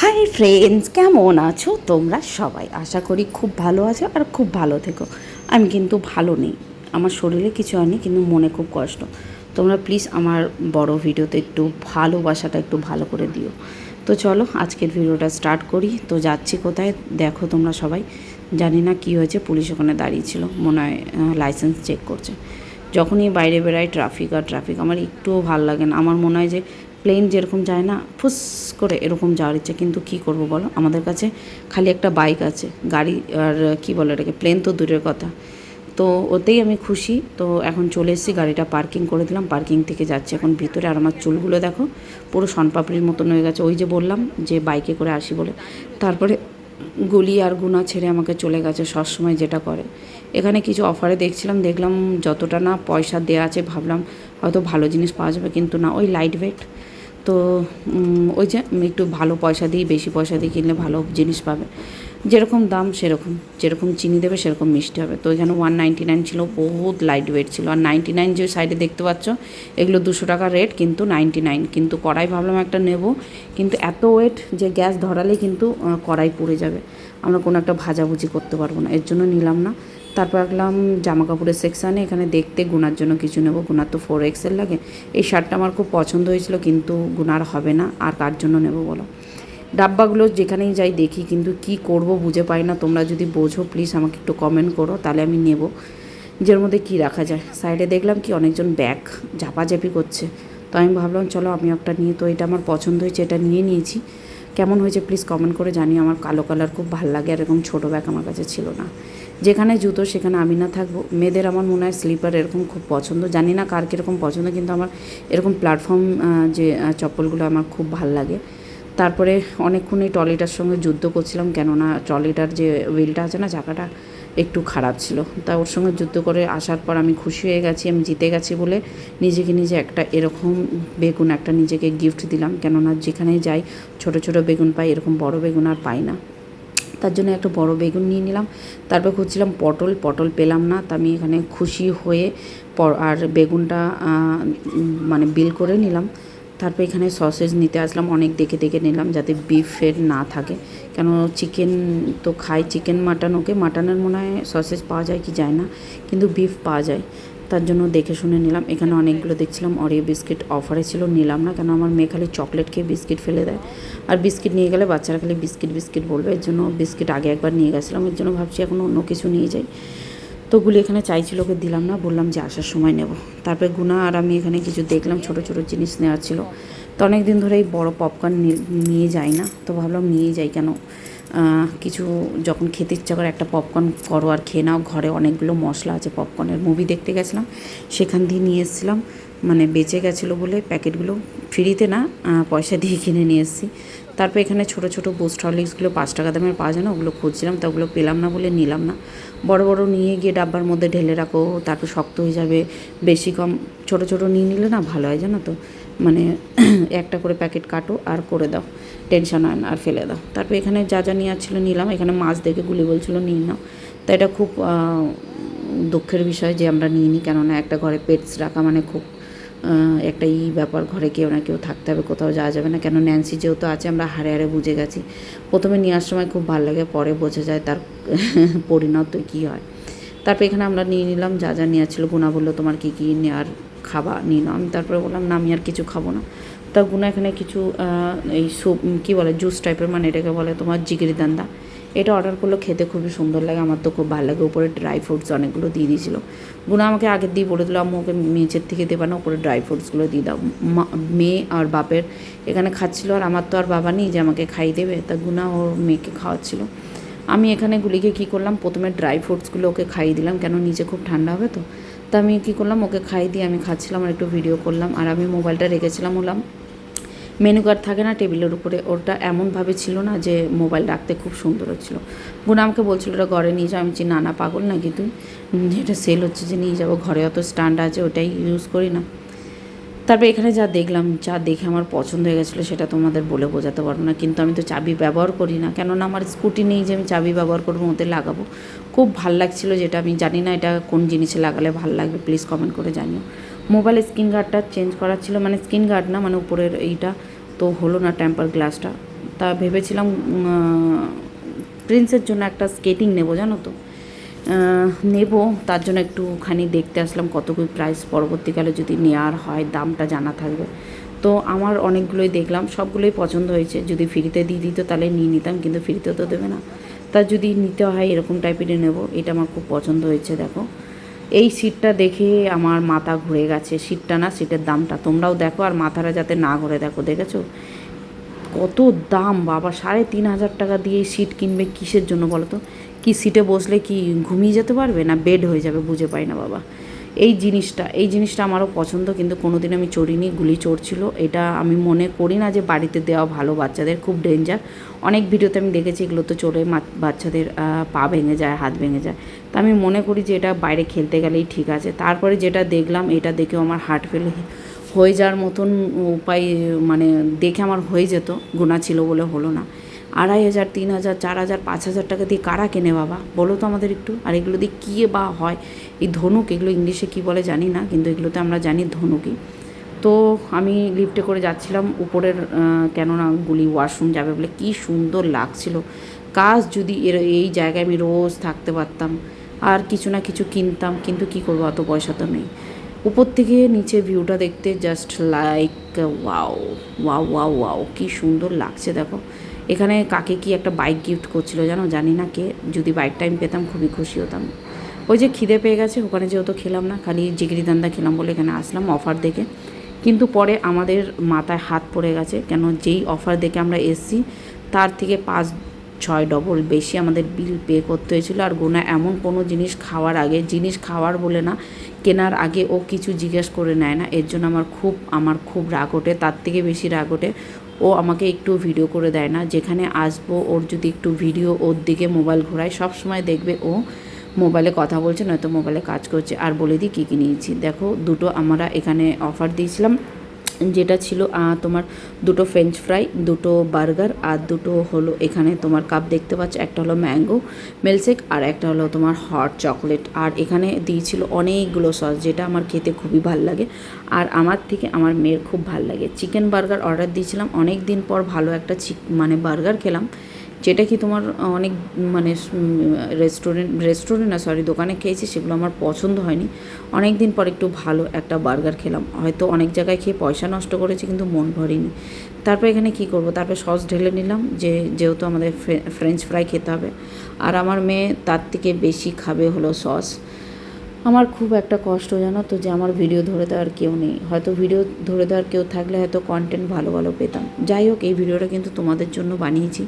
Hi friends, কেমন আছো তোমরা সবাই? আশা করি খুব ভালো আছো আর খুব ভালো থেকো। আমি কিন্তু ভালো নেই, আমার শরীরে কিছু হয়নি, কিন্তু মনে খুব কষ্ট। তোমরা প্লিজ আমার বড় ভিডিওতে একটু ভালোবাসাটা একটু ভালো করে দিও। তো চলো আজকের ভিডিওটা স্টার্ট করি। তো যাচ্ছি কোথায় দেখো তোমরা সবাই। জানি না কী হয়েছে, পুলিশ ওখানে দাঁড়িয়েছিল, মনে হয় লাইসেন্স চেক করছে। যখনই বাইরে বেরাই ট্রাফিক আর ট্রাফিক, আমার একটুও ভাল লাগে না। আমার মনে হয় যে প্লেন যেরকম যায় না ফুস করে, এরকম যাওয়ার ইচ্ছে। কিন্তু কী করব বলো, আমাদের কাছে খালি একটা বাইক আছে, গাড়ি আর কী বলে এটাকে, প্লেন তো দূরের কথা। তো ওতেই আমি খুশি। তো এখন চলে এসেছি, গাড়িটা পার্কিং করে দিলাম, পার্কিং থেকে যাচ্ছি এখন ভিতরে। আর আমার চুলগুলো দেখো পুরো শনপাপড়ির মতন হয়ে গেছে, ওই যে বললাম যে বাইকে করে আসি বলে। তারপরে গুলি আর গুনা ছেড়ে আমাকে চলে গেছে সবসময় যেটা করে। এখানে কিছু অফারে দেখলাম যতটা না পয়সা দেওয়া আছে, ভাবলাম হয়তো ভালো জিনিস পাওয়া যাবে, কিন্তু না, ওই লাইট ওয়েট। তো ওই যে একটু ভালো পয়সা দিয়ে, বেশি পয়সা দিয়ে কিনলে ভালো জিনিস পাবে। যেরকম দাম সেরকম, যেরকম চিনি দেবে সেরকম মিষ্টি হবে। তো এখানে 199 ছিল, বহুত লাইট ওয়েট ছিল। আর 99 যে সাইডে দেখতে পাচ্ছ, এগুলো 200 টাকা রেট, কিন্তু 99। কিন্তু কড়াই ভাবলাম একটা নেব, কিন্তু এত ওয়েট যে গ্যাস ধরালেই কিন্তু কড়াই পুড়ে যাবে, আমরা কোনো একটা ভাজাভুজি করতে পারবো না, এর জন্য নিলাম না। তারপর রাখলাম জামা কাপড়ের সেকশানে, এখানে দেখতে গুনার জন্য কিছু নেবো। গুনার তো 4XL লাগে। এই শার্টটা আমার খুব পছন্দ হয়েছিল, কিন্তু গুনার হবে না, আর কার জন্য নেবো বলো। ডাব্বাগুলো যেখানেই যাই দেখি, কিন্তু কি করব বুঝে পাই না। তোমরা যদি বোঝো প্লিজ আমাকে একটু কমেন্ট করো, তাহলে আমি নেব। যের মধ্যে কী রাখা যায়। সাইডে দেখলাম কি অনেকজন ব্যাগ ঝাপাঝাপি করছে, তো আমি ভাবলাম চলো আমি একটা নিয়ে। তো এটা আমার পছন্দ হয়েছে, এটা নিয়ে নিয়েছি। কেমন হয়েছে প্লিজ কমেন্ট করে জানিও। আমার কালো কালার খুব ভালো লাগে, আর এরকম ছোটো ব্যাগ আমার কাছে ছিল না। যেখানে জুতো সেখানে আমি না থাকবো। মেয়েদের আমার মনে হয় স্লিপার এরকম খুব পছন্দ, জানি না কার কীরকম পছন্দ, কিন্তু আমার এরকম প্ল্যাটফর্ম যে চপ্পলগুলো আমার খুব ভাল লাগে। তারপরে অনেকক্ষণ এই ট্রলিটার সঙ্গে যুদ্ধ করছিলাম, কেননা ট্রলিটার যে হুইলটা আছে না, চাকাটা একটু খারাপ ছিল। তা ওর সঙ্গে যুদ্ধ করে আসার পর আমি খুশি হয়ে গেছি, আমি জিতে গেছি বলে নিজেকে নিজে একটা এরকম বেগুন একটা নিজেকে গিফট দিলাম। কেননা যেখানেই যাই ছোট ছোট বেগুন পাই, এরকম বড় বেগুন আর পাই না। তার জন্য একটা বড় বেগুন নিয়ে নিলাম। তারপর খুঁজছিলাম পটল পেলাম না, তা আমি এখানে খুশি হয়ে আর বেগুনটা মানে বিল করে নিলাম। তারপর এখানে সসেজ নিতে আসলাম, অনেক দেখে দেখে নিলাম যাতে বিফের না থাকে। কেন চিকেন তো খাই, চিকেন মাটন, ওকে মাটনের মনে হয় সসেজ পাওয়া যায় কি যায় না, কিন্তু বিফ পাওয়া যায়। তার জন্য দেখে শুনে নিলাম। এখানে অনেকগুলো দেখছিলাম অরিও বিস্কিট অফারে ছিল, নিলাম না। কেন আমার মেয়ে খালি চকলেট খেয়ে বিস্কিট ফেলে দেয়, আর বিস্কিট নিয়ে গেলে বাচ্চারা খালি বিস্কিট বলবে, এর জন্য বিস্কিট আগে একবার নিয়ে গেছিলাম, এর জন্য ভাবছি এখন অন্য কিছু নিয়ে যাই। তো ওগুলি এখানে চাইছিল, ওকে দিলাম না, বললাম যে আসার সময় নেব। তারপরে গুনা আর আমি এখানে কিছু দেখলাম, ছোট ছোট জিনিস নেওয়ার ছিল। তো অনেক দিন ধরে এই বড়ো পপকর্ন নিয়ে যাই না, তো ভাবলাম নিয়েই যাই। কেন কিছু যখন খেতে ইচ্ছা করে একটা পপকর্ন করো আর খেয়ে নাও, ঘরে অনেকগুলো মশলা আছে পপকর্নের। মুভি দেখতে গেছিলাম, সেখান দিয়ে নিয়ে এসেছিলাম, মানে বেঁচে গেছিলো বলে প্যাকেটগুলো, ফ্রিতে না পয়সা দিয়ে কিনে নিয়ে এসেছি। তারপর এখানে ছোটো ছোটো বুস্ট হরলিক্সগুলো 5 টাকা দামের পাওয়া যায় না, ওগুলো খুঁজছিলাম, তো ওগুলো পেলাম না বলে নিলাম না। বড় বড় নিয়ে গিয়ে ডাব্বার মধ্যে ঢেলে রাখো, তারপর শক্ত হয়ে যাবে। বেশি কম ছোটো ছোটো নিয়ে নিলে না ভালো হয়, জানো তো। মানে একটা করে প্যাকেট কাটো আর করে দাও, টেনশন হয় না, আর ফেলে দাও। তারপর এখানে যা যা নেওয়ার ছিল নিলাম। এখানে মাছ দেখে গুলি বলছিল নিয়ে নাও, তো এটা খুব দুঃখের বিষয় যে আমরা নিয়ে নিই। কেননা একটা ঘরে পেটস রাখা মানে খুব একটা ব্যাপার, ঘরে কেউ না কেউ থাকতে হবে, কোথাও যাওয়া যাবে না। কেন ন্যান্সি যেহেতু আছে, আমরা হাড়ে হাড়ে বুঝে গেছি। প্রথমে নেওয়ার সময় খুব ভালো লাগে, পরে বোঝা যায় তার পরিণত কী হয়। তারপর এখানে আমরা নিয়ে নিলাম যা যা নেওয়ার ছিল। গুনা বললো তোমার কী কী নেওয়ার খাবা নিয়ে নাও। আমি তারপরে বললাম না, আমি আর কিছু খাবো না। তা গুনা এখানে কিছু এই স্যুপ কী বলে, জুস টাইপের, মানে এটাকে বলে তোমার জিগিরি দান্দা, এটা অর্ডার করলো। খেতে খুবই সুন্দর লাগে, আমার তো খুব ভালো লাগে। উপরে ড্রাই ফ্রুটস অনেকগুলো দিয়ে দিয়েছিলো। গুনা আমাকে আগের দিয়ে বলে দিল, আম্মু ওকে মেঝের থেকে দেবা না, উপরে ড্রাই ফ্রুটসগুলো দিয়ে দাও। মেয়ে আর বাপের এখানে খাচ্ছিলো, আর আমার তো আর বাবা নেই যে আমাকে খাইয়ে দেবে, তা গুনা ওর মেয়েকে খাওয়াচ্ছিলো। আমি এখানে গুলিকে কী করলাম, প্রথমে ড্রাই ফ্রুটসগুলো ওকে খাইয়ে দিলাম, কেন নিচে খুব ঠান্ডা হবে তো। তা আমি কী করলাম, ওকে খাইয়ে দিয়ে আমি খাচ্ছিলাম আর একটু ভিডিও করলাম। আর আমি মোবাইলটা রেখেছিলাম মেনু কার্ড থাকে না টেবিলের উপরে, ওটা এমনভাবে ছিল না যে মোবাইল রাখতে খুব সুন্দর হচ্ছিলো। গুনা আমাকে বলছিল এটা ঘরে নিয়ে যাও, আমি বলছি না পাগল নাকি তুই, এটা সেল হচ্ছে যে নিয়ে যাবো, ঘরে অত স্ট্যান্ড আছে, ওটাই ইউজ করি না। তারপর এখানে যা দেখলাম, যা দেখে আমার পছন্দ হয়ে গেছিলো সেটা তোমাদের বলে বোঝাতে পারবো না। কিন্তু আমি তো চাবি ব্যবহার করি না, কেননা আমার স্কুটি নেই যে আমি চাবি ব্যবহার করবো, ওতে লাগাবো। খুব ভাল লাগছিলো, যেটা আমি জানি না এটা কোন জিনিসে লাগালে ভাল লাগবে, প্লিজ কমেন্ট করে জানিও। মোবাইল স্ক্রিন গার্ডটা চেঞ্জ করার ছিল, মানে স্ক্রিন গার্ড না, মানে উপরের এইটা তো হলো না, টেম্পার গ্লাসটা। তা ভেবেছিলাম প্রিন্সের জন্য একটা স্কেটিং নেব, জানো তো। নেব, তার জন্য একটুখানি দেখতে আসলাম কত কী প্রাইস, পরবর্তীকালে যদি নেওয়ার হয় দামটা জানা থাকবে। তো আমার অনেকগুলোই দেখলাম, সবগুলোই পছন্দ হয়েছে। যদি ফ্রিতে দিয়ে দিত তাহলে নিয়ে নিতাম, কিন্তু ফ্রিতে তো দেবে না। তা যদি নিতে হয় এরকম টাইপেরই নেব। এটা আমার খুব পছন্দ হয়েছে। দেখো এই সিটটা দেখে আমার মাথা ঘুরে গেছে। সিটটা না, সিটের দামটা তোমরাও দেখো, আর মাথাটা যাতে না ঘুরে দেখো। দেখেছো কত দাম বাবা, 3,500 টাকা দিয়ে সিট কিনবে কিসের জন্য বলো তো? কি সিটে বসলে কি ঘুমিয়ে যেতে পারবে, না বেড হয়ে যাবে? বুঝে পাই না বাবা। এই জিনিসটা আমারও পছন্দ, কিন্তু কোনো দিন আমি চড়িনি, গুলি চড়ছিল। এটা আমি মনে করি না যে বাড়িতে দেওয়া ভালো, বাচ্চাদের খুব ডেঞ্জার। অনেক ভিডিওতে আমি দেখেছি এগুলো তো চড়ে বাচ্চাদের পা ভেঙে যায়, হাত ভেঙে যায়। তা আমি মনে করি যে এটা বাইরে খেলতে গেলেই ঠিক আছে। তারপরে যেটা দেখলাম, এটা দেখেও আমার হার্ট ফেল হয়ে যাওয়ার মতন উপায়, মানে দেখে আমার হয়ে যেত, গোনা ছিল বলে হলো না। 2,500, 3,000, 4,000, 5,000 টাকা দিয়ে কারা কেনে বাবা, বলো তো আমাদের একটু। আর এগুলো দিয়ে কী বা হয়? এই ধনুক, এগুলো ইংলিশে কী বলে জানি না, কিন্তু এগুলোতে আমরা জানি ধনুকই। তো আমি লিফটে করে যাচ্ছিলাম উপরের, কেননা গুলি ওয়াশরুম যাবে বলে। কী সুন্দর লাগছিল। কাজ যদি এই জায়গায় আমি রোজ থাকতে পারতাম, আর কিছু না কিছু কিনতাম, কিন্তু কী করবো, অত পয়সা তো নেই। উপর থেকে নিচে ভিউটা দেখতে just like wow wow wow wow, কী সুন্দর লাগছে। দেখো এখানে কাকে কি একটা বাইক গিফট করছিল জানো, জানি না কে। যদি বাইকটা আমি পেতাম খুবই খুশি হতাম। ওই যে খিদে পেয়ে গেছে, ওখানে যেহেতু খেলাম না, খালি জিগরি দান্দা খেলাম বলে এখানে আসলাম অফার দেখে। কিন্তু পরে আমাদের মাথায় হাত পড়ে গেছে, কেন যেই অফার দেখে আমরা এসছি তার থেকে 5-6 ডবল বেশি আমাদের বিল পে করতে হয়েছিল। আর গোনা এমন কোনো জিনিস খাওয়ার আগে, জিনিস খাওয়ার বলে না, কেনার আগে ও কিছু জিজ্ঞেস করে নেয় না। এর জন্য আমার খুব রাগ ওঠে। তার থেকে বেশি রাগ ওঠে ও আমাকে একটু ভিডিও করে দেয় না। যেখানে আসবো ওর যদি একটু ভিডিও, ওর দিকে মোবাইল ঘোরায়, সব সময় দেখবে ও মোবাইলে কথা বলছে, নয়তো মোবাইলে কাজ করছে। আর বলে দিই কী কী নিয়েছি। দেখো দুটো আমরা এখানে অফার দিয়েছিলাম, যেটা ছিল তোমার 2টো ফ্রেঞ্চ ফ্রাই, 2টো বার্গার, আর 2টো হলো এখানে তোমার কাপ দেখতে পাচ্ছ। একটা হলো ম্যাঙ্গো মিল্কশেক, আর একটা হলো তোমার হট চকলেট। আর এখানে দিয়েছিল অনেকগুলো সস, যেটা আমার খেতে খুবই ভাল লাগে, আর আমার থেকে আমার মেয়ের খুব ভাল লাগে। চিকেন বার্গার অর্ডার দিয়েছিলাম, অনেক দিন পর ভালো একটা মানে বার্গার খেলাম, যেটা কি তোমার অনেক মানে রেস্টুরেন্ট না, সরি, দোকানে খেয়েছি, সেগুলো আমার পছন্দ হয়নি। অনেক দিন পর একটু ভালো একটা বার্গার খেলাম। হয়তো অনেক জায়গায় খেয়ে পয়সা নষ্ট করেছি, কিন্তু মন ভরেনি। তারপর এখানে কি করব, তারপর সস ঢেলে নিলাম, যেহেতু আমাদের ফ্রেঞ্চ ফ্রাই খেতে হবে, আর আমার মেয়ে তার থেকে বেশি খাবে হলো সস। আমার খুব একটা কষ্ট জানো তো, যে আমার ভিডিও ধরে দেওয়ার কেউ নেই। হয়তো ভিডিও ধরে দেওয়ার কেউ থাকলে হয়তো কন্টেন্ট ভালো ভালো পেতাম। যাই হোক, এই ভিডিওটা কিন্তু তোমাদের জন্য বানিয়েছি।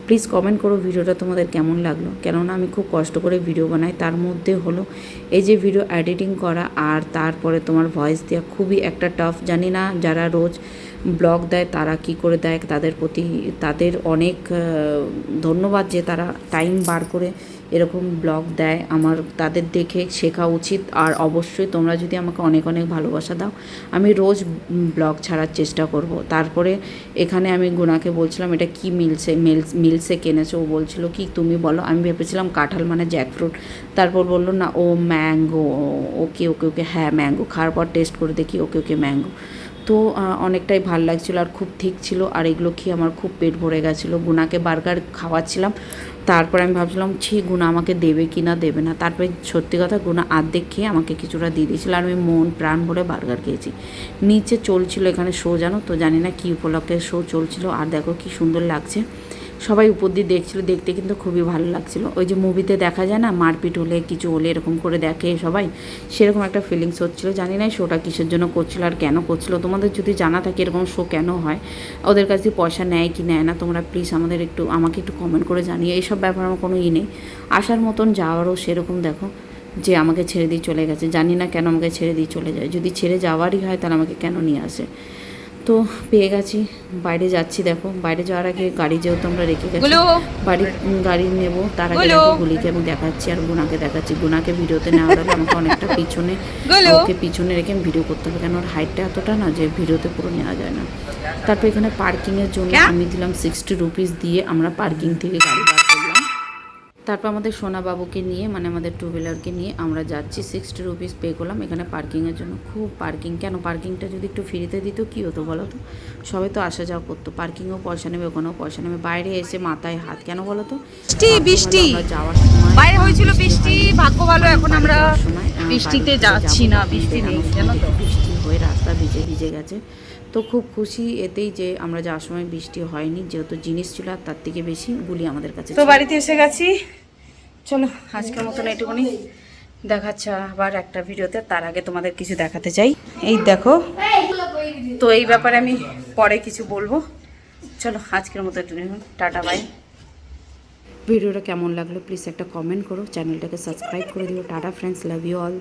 প্লিজ কমেন্ট করো ভিডিওটা তোমাদের কেমন লাগলো, কেননা আমি খুব কষ্ট করে ভিডিও বানাই। তার মধ্যে হলো এই যে ভিডিও এডিটিং করা, আর তারপরে তোমার ভয়েস দেওয়া খুবই একটা টাফ। জানি না যারা রোজ ব্লগ দেয় তারা কি করে দেয়, তাদের প্রতি তাদের অনেক ধন্যবাদ যে তারা টাইম বার করে এরকম ব্লগ দেয়। আমার তাদের দেখে শেখা উচিত। আর অবশ্যই তোমরা যদি আমাকে অনেক অনেক ভালোবাসা দাও, আমি রোজ ব্লগ ছাড়ার চেষ্টা করব। তারপরে এখানে আমি গুনাকে বলছিলাম এটা কি মিলসে কিনেছো, ও বলছিল কি তুমি বলো। আমি ভেবেছিলাম কাঁঠাল মানে জ্যাকফ্রুট, তারপর বললো না ও ম্যাঙ্গো। ওকে ওকে ওকে, হ্যাঁ ম্যাঙ্গো। খাওয়ার পর টেস্ট করে দেখি, ওকে ওকে ম্যাঙ্গো। তো অনেকটাই ভাল লাগছিলো আর খুব ঠিক ছিল। আর এগুলো খেয়ে আমার খুব পেট ভরে গেছিলো। গুনাকে বার্গার খাওয়াচ্ছিলাম, তারপরে আমি ভাবছিলাম গুনা আমাকে দেবে কি না দেবে না। তারপরে সত্যি কথা, গুনা আর্ধেক খেয়ে আমাকে কিছুটা দিয়ে দিয়েছিল, আর আমি মন প্রাণ ভরে বার্গার খেয়েছি। নিচে চলছিল এখানে শো, জানো তো, জানি না কী উপলক্ষে শো চলছিল। আর দেখো কি সুন্দর লাগছে, সবাই উপর দিয়ে দেখছিল, দেখতে কিন্তু খুবই ভালো লাগছিল। ওই যে মুভিতে দেখা যায় না, মারপিট হলে কিছু হলে এরকম করে দেখে সবাই, সেরকম একটা ফিলিংস হচ্ছিলো। জানি না শোটা কিসের জন্য করছিল আর কেন করছিল। তোমাদের যদি জানা থাকে এরকম শো কেন হয়, ওদের কাছে পয়সা নেয় কি নেয় না, তোমরা প্লিজ আমাকে একটু কমেন্ট করে জানিয়ে। এইসব ব্যাপার আমার কোনো নেই, আসার মতন যাওয়ারও সেরকম। দেখো যে আমাকে ছেড়ে দিয়ে চলে গেছে, জানি না কেন আমাকে ছেড়ে দিয়ে চলে যায়। যদি ছেড়ে যাওয়ারই হয় তাহলে আমাকে কেন নিয়ে আসে। তো পেয়ে গেছি, বাইরে যাচ্ছি। দেখো বাইরে যাওয়ার আগে গাড়ি যেহেতু আমরা রেখে গেছি, গাড়ি নেব, তার আগে দেখো গুলিকে আমি দেখাচ্ছি আর গুনাকে দেখাচ্ছি। গুনাকে ভিডিওতে নেওয়ার আগে আমাকে অনেকটা ওকে পিছনে রেখে আমি ভিডিও করতে হবে, কেন ওর হাইটটা এতটা না যে ভিডিওতে পুরো নেওয়া যায় না। তারপর এখানে পার্কিংয়ের জন্য আমি দিলাম 60 রুপিস দিয়ে, আমরা পার্কিং থেকে গাড়ি বার করলাম। তারপর আমাদের সোনাবাবুকে নিয়ে মানে আমাদের টু হুইলারকে নিয়ে আমরা যাচ্ছি। 60 রুপিস পে করলাম এখানে পার্কিংয়ের জন্য। খুব পার্কিং, কেন পার্কিংটা যদি একটু ফ্রিতে দিত কী হতো বলো তো, সবাই তো আসা যাওয়া করতো, পার্কিংয়েও পয়সা নেবে ওখানেও পয়সা নেবে, বাইরে এসে মাথায় হাত কেন বলো তো। বৃষ্টি আমরা যাওয়ার সময় বাইরে হয়েছিল বৃষ্টি, ভাগ্য ভালো এখন আমরা সময় বৃষ্টিতে যাচ্ছি না, বৃষ্টি নেই জানো তো। বৃষ্টি হয়ে রাস্তা ভিজে ভিজে গেছে, তো খুব খুশি এতেই যে আমরা যাওয়ার সময় বৃষ্টি হয়নি, যেহেতু জিনিস ছিল আর তার থেকে বেশি বুলি আমাদের কাছে তো ছিল। বাড়িতে এসে গেছি, চলো আজকের মতন এটুকুনি, দেখাচ্ছে আবার একটা ভিডিওতে। তার আগে তোমাদের কিছু দেখাতে চাই, এই দেখো, তো এই ব্যাপারে আমি পরে কিছু বলবো। চলো আজকের মতো একটু টাটা বাই। ভিডিওটা কেমন লাগলো প্লিজ একটা কমেন্ট করো, চ্যানেলটাকে সাবস্ক্রাইব করে দিও। Tata friends, love you all.